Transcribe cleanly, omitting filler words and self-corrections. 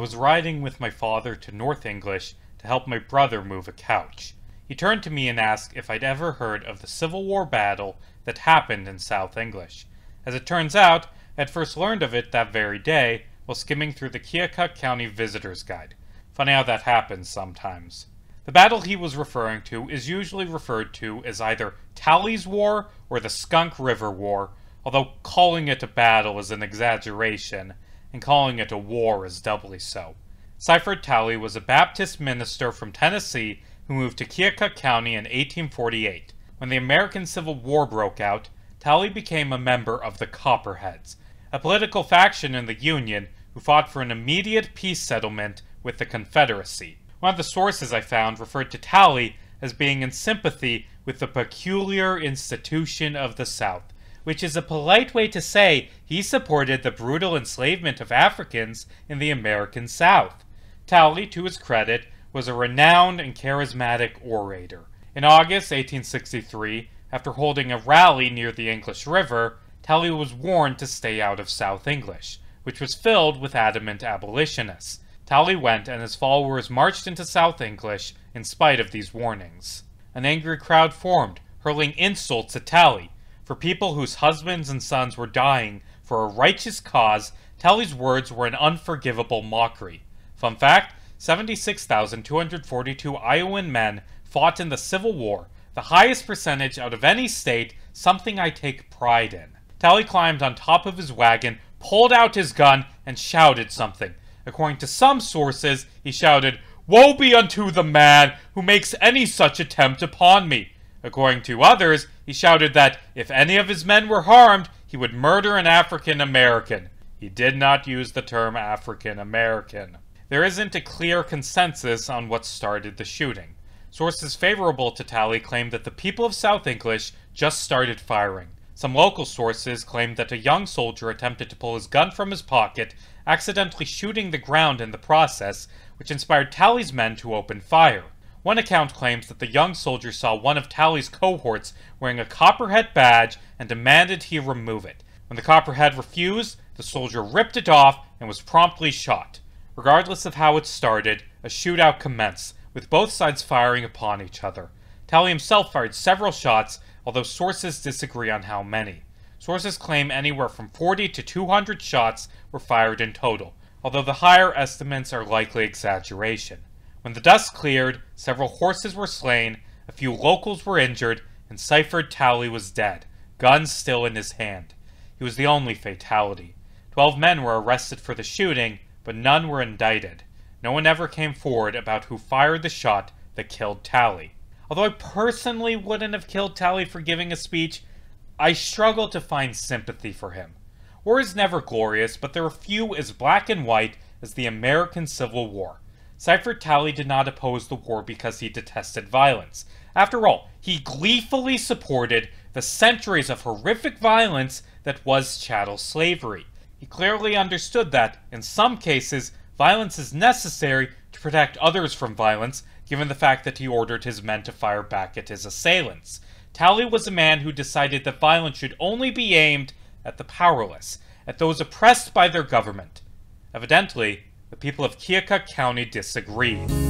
was riding with my father to North English to help my brother move a couch. He turned to me and asked if I'd ever heard of the Civil War battle that happened in South English. As it turns out, I had first learned of it that very day while skimming through the Keokuk County Visitor's Guide. Funny how that happens sometimes. The battle he was referring to is usually referred to as either Talley's War or the Skunk River War, although calling it a battle is an exaggeration, and calling it a war is doubly so. Seifert Talley was a Baptist minister from Tennessee who moved to Keokuk County in 1848. When the American Civil War broke out, Talley became a member of the Copperheads, a political faction in the Union who fought for an immediate peace settlement with the Confederacy. One of the sources I found referred to Talley as being in sympathy with the peculiar institution of the South, which is a polite way to say he supported the brutal enslavement of Africans in the American South. Talley, to his credit, was a renowned and charismatic orator. In August 1863, after holding a rally near the English River, Talley was warned to stay out of South English, which was filled with adamant abolitionists. Talley went and his followers marched into South English in spite of these warnings. An angry crowd formed, hurling insults at Talley. For people whose husbands and sons were dying for a righteous cause, Talley's words were an unforgivable mockery. Fun fact, 76,242 Iowan men fought in the Civil War, the highest percentage out of any state, something I take pride in. Talley climbed on top of his wagon, pulled out his gun, and shouted something. According to some sources, he shouted, "Woe be unto the man who makes any such attempt upon me." According to others, he shouted that if any of his men were harmed, he would murder an African American. He did not use the term African American. There isn't a clear consensus on what started the shooting. Sources favorable to Talley claim that the people of South English just started firing. Some local sources claim that a young soldier attempted to pull his gun from his pocket, accidentally shooting the ground in the process, which inspired Talley's men to open fire. One account claims that the young soldier saw one of Talley's cohorts wearing a Copperhead badge and demanded he remove it. When the Copperhead refused, the soldier ripped it off and was promptly shot. Regardless of how it started, a shootout commenced, with both sides firing upon each other. Talley himself fired several shots, although sources disagree on how many. Sources claim anywhere from 40 to 200 shots were fired in total, although the higher estimates are likely exaggeration. When the dust cleared, several horses were slain, a few locals were injured, and Seifert Talley was dead, guns still in his hand. He was the only fatality. 12 men were arrested for the shooting, but none were indicted. No one ever came forward about who fired the shot that killed Talley. Although I personally wouldn't have killed Talley for giving a speech, I struggle to find sympathy for him. War is never glorious, but there are few as black and white as the American Civil War. Seifert Talley did not oppose the war because he detested violence. After all, he gleefully supported the centuries of horrific violence that was chattel slavery. He clearly understood that, in some cases, violence is necessary to protect others from violence, given the fact that he ordered his men to fire back at his assailants. Talley was a man who decided that violence should only be aimed at the powerless, at those oppressed by their government. Evidently, the people of Keokuk County disagreed.